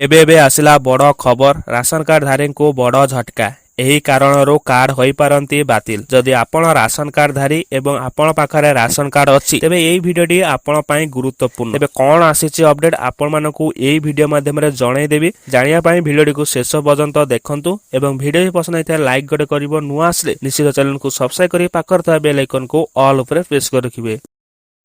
एबे एबे आसिला बड़ खबर राशन कार्ड धारी को बड़ झटका। एही कारणरू कार्ड होई पारंती बातिल। जदि आपण राशन कार्ड धारी एवं आपण पाखरे राशन कार्ड अछि तेबे एही भिडियोटी आपण पई गुरुत्वपूर्ण। तेबे कोन आसीछि अपडेट आपण मानकू एही वीडियो माध्यम रे जणाई देबी। जानिया पई भिडियोटी को शेष पर्यंत देखंतु एवं वीडियो पसंद आइता लाइक गटे करिवो। नुआ आसले निश्चित चैनल को सब्सक्राइब करि पाखर था बेल आइकन को ऑल ऊपर प्रेस कर रखिबे।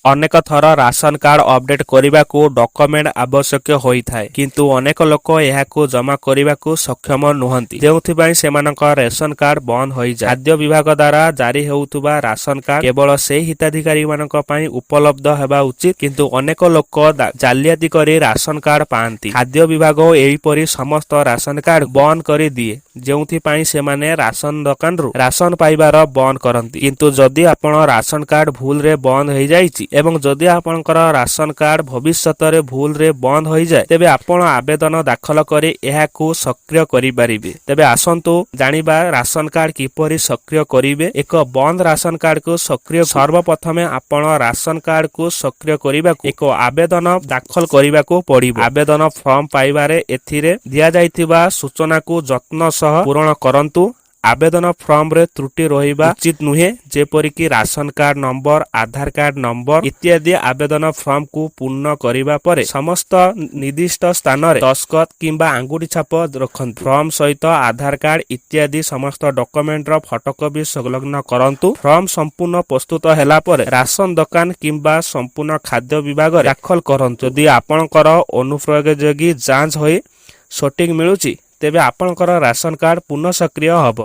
अनेक थर राशन कार्ड अपडेट करने को डॉक्यूमेंट आवश्यक होता है किंतु अनेक लोक यह जमा करने को सक्षम नुहंती जेउथिपाई सेमानक रेशन कार्ड बंद हो जाए। खाद्य विभाग द्वारा जारी होउथुबा राशन कार्ड केवल से हिताधिकारी मानक पई उपलब्ध हेबा उचित किंतु अनेक लोक जालियाती करी राशन कार्ड पांती। खाद्य विभाग एहीपरि समस्त राशन कार्ड बंद कर दिए जेउथिपाई सेमाने राशन दुकान रु राशन पाइबार बंद करंती। किंतु जदि आपण राशन कार्ड भूल रे बंद हो जाइछि एवं जदि आपनकर राशन कार्ड भविष्यत रे भूल रे बंद हो जाए तेबे आपण आवेदन दाखल करे एहाकू सक्रिय करि परिबे। तेबे आसंतु जानिबा राशन कार्ड किपरि सक्रिय करिवे। एक बंद राशन कार्ड को सक्रिय सर्वप्रथमे आपण राशन कार्ड को सक्रिय करिबाकू एक आवेदन दाखल करिबाकू पड़िबो। आवेदन फॉर्म पाइबारे एथिरे दिया जाइथिबा सूचना को जत्न सह पूर्ण करंतु। आवेदन फॉर्म रे त्रुटि रहिबा उचित नुहे जेपरिकी राशन कार्ड नंबर आधार कार्ड नंबर इत्यादि आवेदन फॉर्म को पूर्ण करिबा परे समस्त निर्दिष्ट स्थान रे दस्खत किंबा आंगुठी छाप रखंतु। फॉर्म सहित आधार कार्ड इत्यादि समस्त डॉक्यूमेंट रो फोटोकॉपी संलग्न करंतु। फॉर्म संपूर्ण प्रस्तुत हैला परे राशन दुकान किंबा संपूर्ण खाद्य विभाग रे दाखल करंतु। यदि आपनकर अनुप्रयोगी जांच होई सटिक मिलुची तेबे आपनकर राशन कार्ड पुनः सक्रिय हबो।